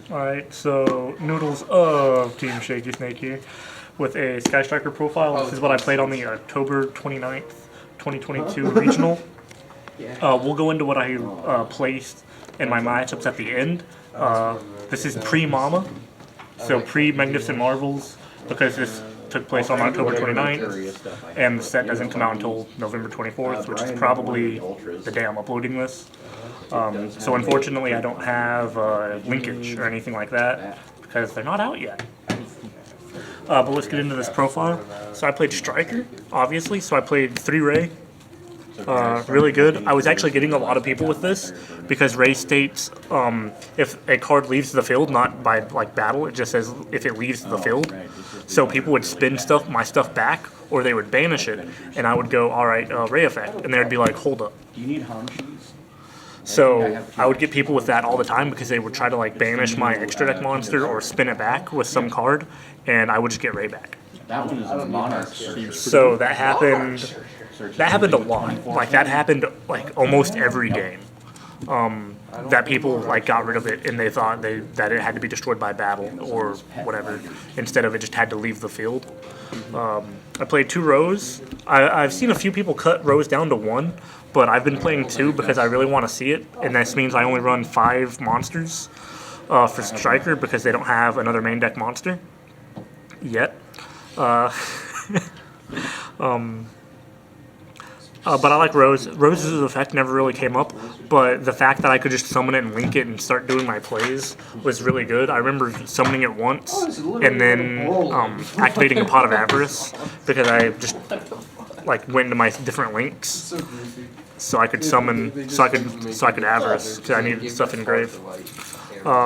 Alright, so Noodlez of TeamShakySnake here with a Sky Striker profile. This is what I played on the October 29th, 2022 Regional. We'll go into what I placed in my matchups at the end. This is pre-Mama, so pre-Magnificent Marvels, because this took place on October 29th, and the set doesn't come out until November 24th, which is probably the day I'm uploading this. So unfortunately I don't have linkage or anything like that, because they're not out yet. But let's get into this profile. So I played Striker, obviously, so I played 3 Ray. Really good. I was actually getting a lot of people with this, because Ray states if a card leaves the field, not by like battle, it just says if it leaves the field. So people would spin my stuff back, or they would banish it, and I would go, alright, Ray effect, and they'd be like, hold up. Do you need hum cheese? So I would get people with that all the time, because they would try to like banish my extra deck monster or spin it back with some card, and I would just get Ray back. That one is a monarch. So that happened. That happened a lot. Like that happened like almost every game. That people like got rid of it and they thought that it had to be destroyed by battle or whatever, instead of it just had to leave the field. I played 2 Rows. I've seen a few people cut Rows down to 1, but I've been playing 2 because I really want to see it, and this means I only run 5 monsters for Striker, because they don't have another main deck monster yet. But I like Rose. Rose's effect never really came up, but the fact that I could just summon it and link it and start doing my plays was really good. I remember summoning it once and then activating a Pot of Avarice, because I just like went into my different links, so I could summon, so I could Avarice, because I needed stuff in grave.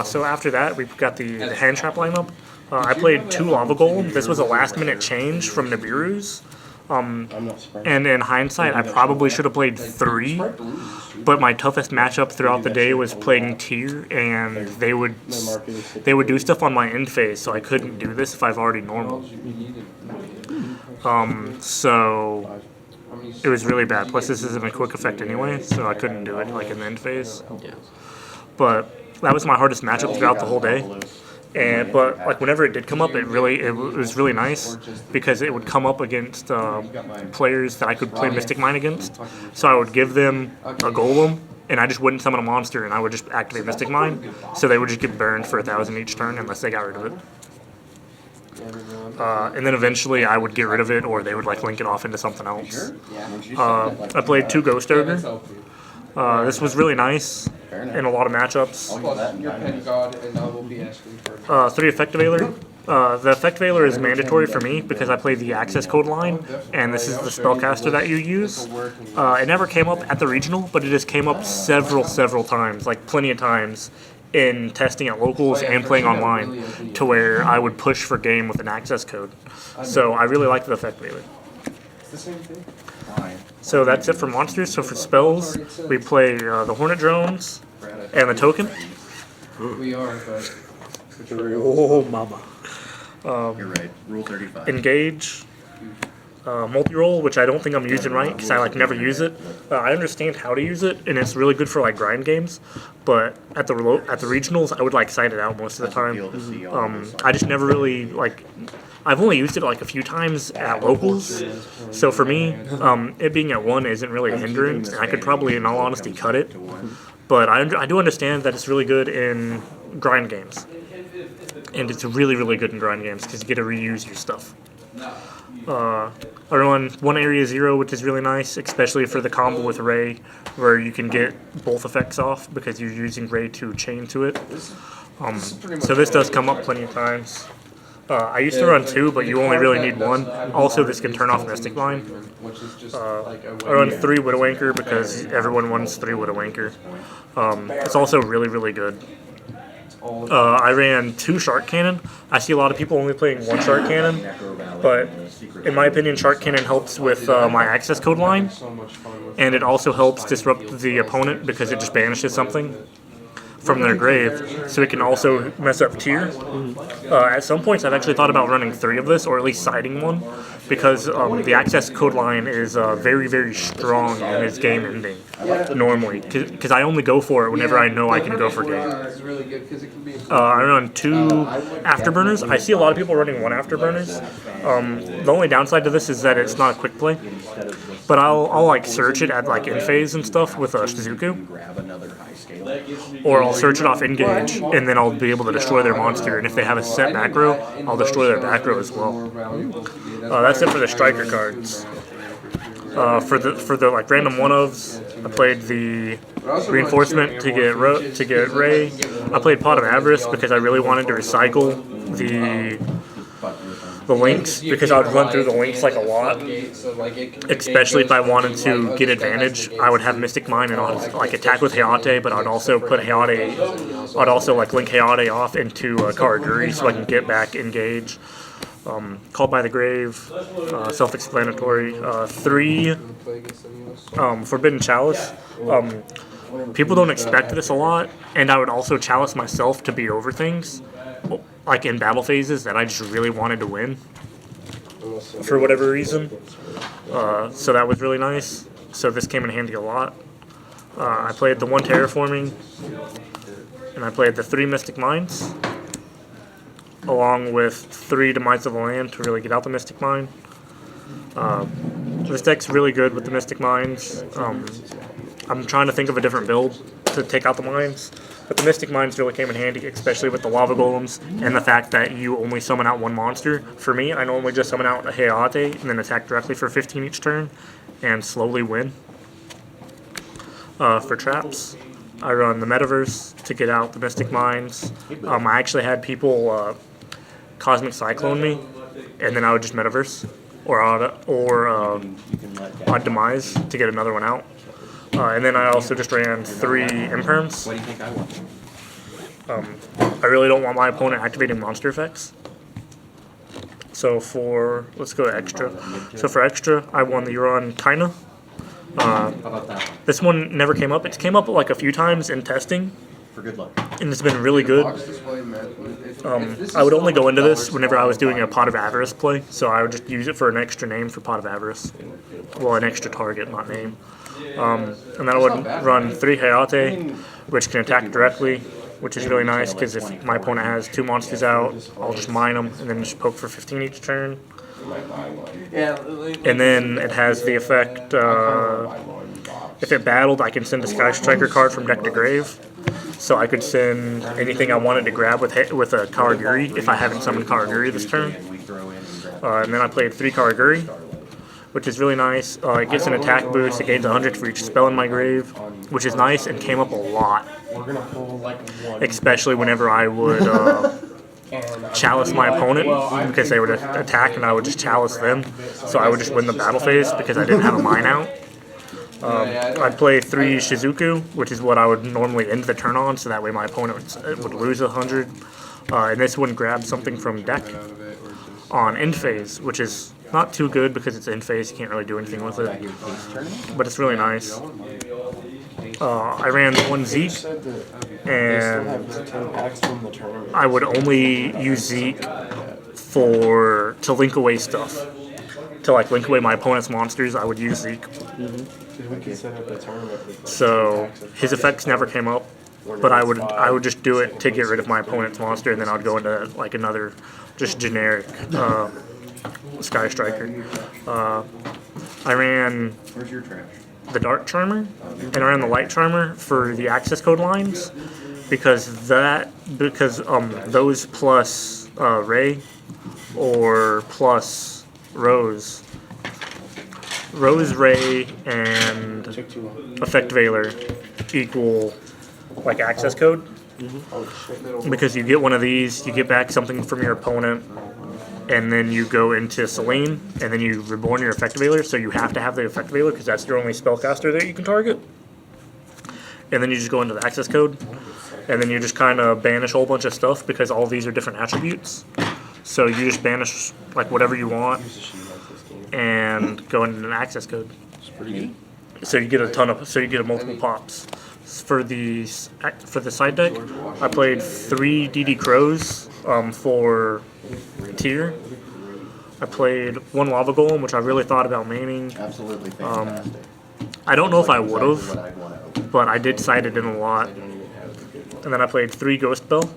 So after that, we've got the hand trap lineup. I played 2 Lava Golem. This was a last-minute change from Nibiru's. And in hindsight, I probably should have played 3, but my toughest matchup throughout the day was playing Tier, and they would do stuff on my end phase, so I couldn't do this if I've already normal. So it was really bad. Plus, this isn't a quick effect anyway, so I couldn't do it like in the end phase. But that was my hardest matchup throughout the whole day. But like whenever it did come up, it was really nice, because it would come up against players that I could play Mystic Mine against. So I would give them a Golem, and I just wouldn't summon a monster, and I would just activate Mystic Mine. So they would just get burned for 1,000 each turn unless they got rid of it. And then eventually I would get rid of it, or they would like link it off into something else. I played 2 Ghost Ogre. This was really nice in a lot of matchups. 3 Effect Veiler. The Effect Veiler is mandatory for me because I play the access code line, and this is the spellcaster that you use. It never came up at the regional, but it just came up several times, like plenty of times, in testing at locals and playing online, to where I would push for game with an access code. So I really like the Effect Veiler. So that's it for monsters. So for spells, we play the Hornet Drones and the Token. Oh, mama. You're right. Rule 35. Engage. Multi-roll, which I don't think I'm using right, because I like never use it. I understand how to use it, and it's really good for like grind games. But at the regionals, I would like side it out most of the time. I just never really like. I've only used it like a few times at locals, so for me, it being at 1 isn't really a hindrance, and I could probably, in all honesty, cut it. But I do understand that it's really good in grind games, and it's really good in grind games because you get to reuse your stuff. I run 1 Area 0, which is really nice, especially for the combo with Ray, where you can get both effects off because you're using Ray to chain to it. So this does come up plenty of times. I used to run 2, but you only really need 1. Also, this can turn off Mystic Mine. I run 3 Widow Anchor because everyone runs 3 Widow Anchor. It's also really good. I ran 2 Shark Cannon. I see a lot of people only playing 1 Shark Cannon, but in my opinion, Shark Cannon helps with my access code line, and it also helps disrupt the opponent because it just banishes something from their grave, so it can also mess up Tier. At some points, I've actually thought about running 3 of this, or at least siding 1, because the access code line is very strong in its game ending. normally, because I only go for it whenever I know I can go for game. I run 2 afterburners. I see a lot of people running 1 afterburners. The only downside to this is that it's not a quick play, but I'll like search it at like in phase and stuff with a Shizuku, or I'll search it off engage, and then I'll be able to destroy their monster. And if they have a set back row, I'll destroy their back row as well. That's it for the striker cards. For the like random one-ofs, I played the reinforcement to get Ray. I played Pot of Avarice because I really wanted to recycle the links, because I would run through the links like a lot, especially if I wanted to get advantage. I would have Mystic Mine and I'd like attack with Hayate, but I'd also put Hayate, I'd also like link Hayate off into Karaguri so I can get back engage. Called by the Grave, self-explanatory. 3 Forbidden Chalice. People don't expect this a lot, and I would also chalice myself to beat over things, like in battle phases that I just really wanted to win for whatever reason. So that was really nice. So this came in handy a lot. I played the 1 Terraforming, and I played the 3 Mystic Mines, along with 3 Demise of the Land to really get out the Mystic Mine. This deck's really good with the Mystic Mines. I'm trying to think of a different build to take out the mines, but the Mystic Mines really came in handy, especially with the Lava Golems and the fact that you only summon out 1 monster. For me, I normally just summon out a Hayate and then attack directly for 15 each turn and slowly win. For traps, I run the Metaverse to get out the Mystic Mines. I actually had people Cosmic Cyclone me, and then I would just Metaverse or Odd Demise to get another one out. And then I also just ran 3 Imperms. What do you think I want? I really don't want my opponent activating monster effects. So let's go to extra. So for extra, I won the Euron Kaina. How about that one? This one never came up. It's came up like a few times in testing, For good luck. and it's been really good. I would only go into this whenever I was doing a Pot of Avarice play, so I would just use it for an extra name for Pot of Avarice. Well, an extra target, not name. And then I would run 3 Hayate, which can attack directly, which is really nice, because if my opponent has 2 monsters out, I'll just mine them and then just poke for 15 each turn. And then it has the effect, if it battled, I can send a Sky Striker card from deck to grave. So I could send anything I wanted to grab with a Karaguri if I haven't summoned Karaguri this turn. And then I played 3 Karaguri, which is really nice. It gets an attack boost. It gains 100 for each spell in my grave, which is nice and came up a lot. Especially whenever I would chalice my opponent, because they would attack and I would just chalice them. So I would just win the battle phase because I didn't have a mine out. I'd play 3 Shizuku, which is what I would normally end the turn on, so that way my opponent would lose 100. And this one grabs something from deck on end phase, which is not too good because it's end phase, you can't really do anything with it. But it's really nice. I ran 1 Zeke, and I would only use Zeke to link away stuff. To like link away my opponent's monsters, I would use Zeke. So his effects never came up, but I would just do it to get rid of my opponent's monster, and then I'd go into like another just generic Sky Striker. I ran the Dark Charmer, and I ran the Light Charmer for the access code lines, because those plus Ray or plus Rose, Ray, and Effect Veiler equal like access code. Because you get one of these, you get back something from your opponent, and then you go into Selene, and then you reborn your Effect Veiler, so you have to have the Effect Veiler because that's your only spellcaster that you can target. And then you just go into the access code, and then you just kind of banish a whole bunch of stuff because all these are different attributes. So you just banish like whatever you want and go into an access code. So you get a multiple pops. For the side deck, I played 3 DD Crows for tier. I played 1 Lava Golem, which I really thought about maining. Absolutely fantastic. I don't know if I would Exactly what have, I'd want to open. but I did side it in a lot. And then I played 3 Ghost Bell.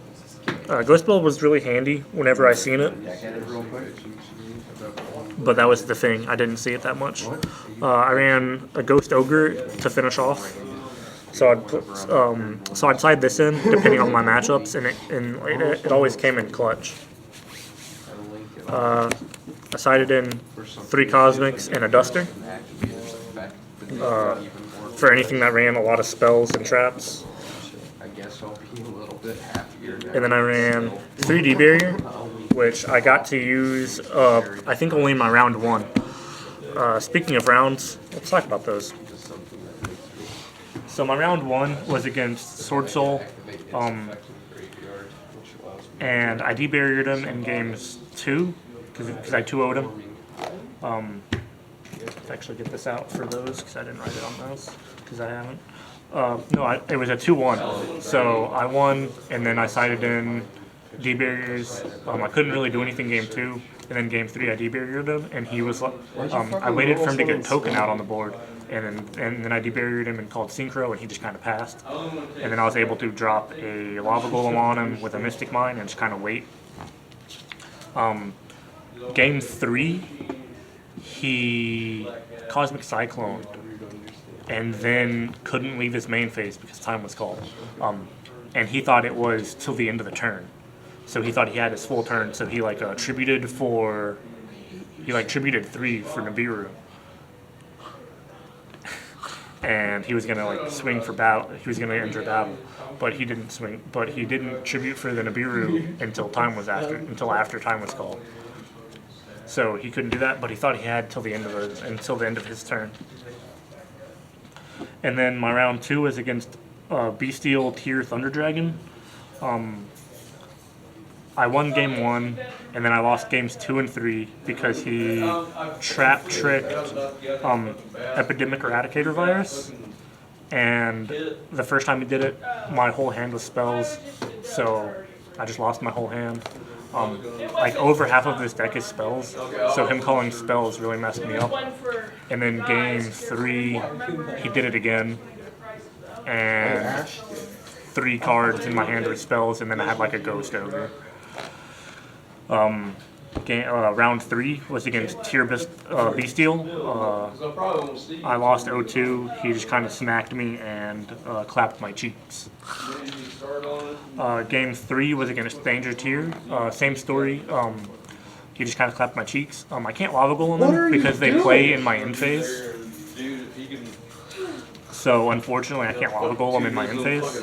Ghost Bell was really handy whenever I seen it, Deck edit real quick. but that was the thing. I didn't see it that much. I ran a Ghost Ogre to finish off. So I'd side this in depending on my matchups, and it always came in clutch. I sided in 3 Cosmics and a Duster for anything that ran a lot of spells and traps. I guess I'll be a little bit happier now. And then I ran 3D Barrier, which I got to use, I think only in my round 1. Speaking of rounds, let's talk about those. So my round 1 was against Sword Soul, and I debarriered him in games 2, because I 2-0'd him. Let's actually get this out for those, because I didn't write it on those, because I haven't. It was a 2-1. So I won, and then I sided in D-barriers. I couldn't really do anything game 2, and then game 3 I D-barriered him, and he was I waited for him to get token out on the board, and then I D-barriered him and called Synchro, and he just kind of passed. And then I was able to drop a Lava Golem on him with a Mystic Mine and just kind of wait. Game 3, he Cosmic Cyclone, and then couldn't leave his main phase because time was called. And he thought it was till the end of the turn. So he thought he had his full turn, so he tributed 3 for Nibiru. And he was gonna swing for battle. He was gonna enter battle, but he didn't swing. But he didn't tribute for the Nibiru until after time was called. So he couldn't do that, but he thought he had until the end of his turn. And then my round 2 was against Bestial Tier Thunder Dragon. I won game 1, and then I lost games 2 and 3 because he trap tricked Epidemic Eradicator Virus. And the first time he did it, my whole hand was spells, so I just lost my whole hand. Over half of this deck is spells, so him calling spells really messed me up. And then game 3, he did it again, and 3 cards in my hand were spells, and then I had a Ghost Ogre. Round 3 was against Bestial. I lost 0-2. He just kind of smacked me and clapped my cheeks. Game 3 was against Danger Tier. Same story. He just kind of clapped my cheeks. I can't Lava Golem them because they play in my end phase. So unfortunately, I can't Lava Golem in my end phase.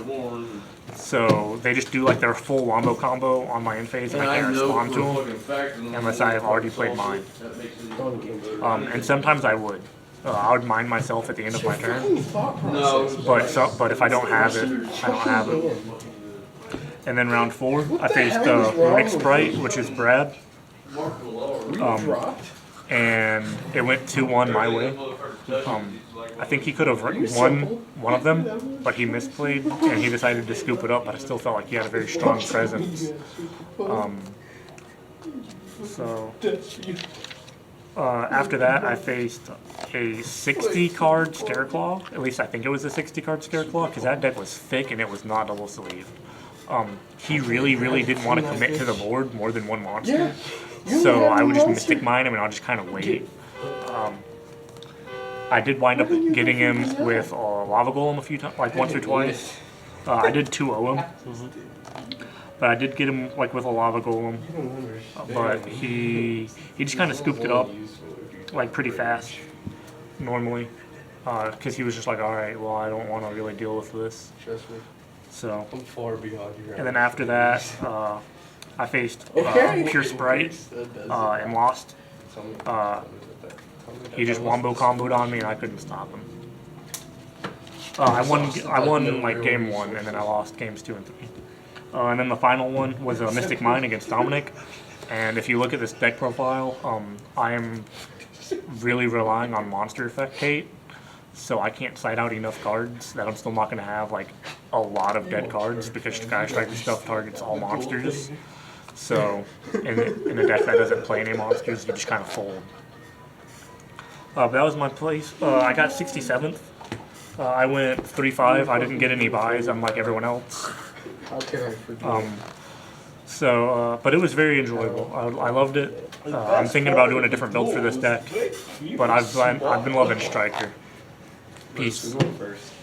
So they just do their full Wombo combo on my end phase, and I can't respond to them unless I have already played mine. And sometimes I would. I would mine myself at the end of my turn. But if I don't have it, I don't have it. And then round 4, I faced Mixed Sprite, which is Brad. And it went 2-1 my way. I think he could have won one of them, but he misplayed, and he decided to scoop it up, but I still felt like he had a very strong presence. After that, I faced a 60-card Scareclaw. At least I think it was a 60-card Scareclaw, because that deck was thick and it was not double sleeved. He really, really didn't want to commit to the board more than one monster. So I would just Mystic Mine him and I'll just kind of wait. I did wind up getting him with Lava Golem a few times, once or twice. I did 2-0 him. But I did get him with a Lava Golem. But he just kind of scooped it up pretty fast normally. Because he was just alright, well, I don't want to really deal with this. So, I'm far beyond you. and then after that, I faced Pure Sprite and lost. He just Wombo comboed on me and I couldn't stop him. I won game 1 and then I lost games 2 and 3. And then the final one was a Mystic Mine against Dominic. And if you look at this deck profile, I am really relying on monster effect hate. So I can't side out enough cards that I'm still not going to have a lot of dead cards because Sky Striker stuff targets all monsters. So in a deck that doesn't play any monsters, you just kind of fold. But that was my place. I got 67th. I went 3-5. I didn't get any buys, unlike everyone else. How can I forget? But it was very enjoyable. I loved it. I'm thinking about doing a different build for this deck, but I've been loving Striker. Peace. Who went first?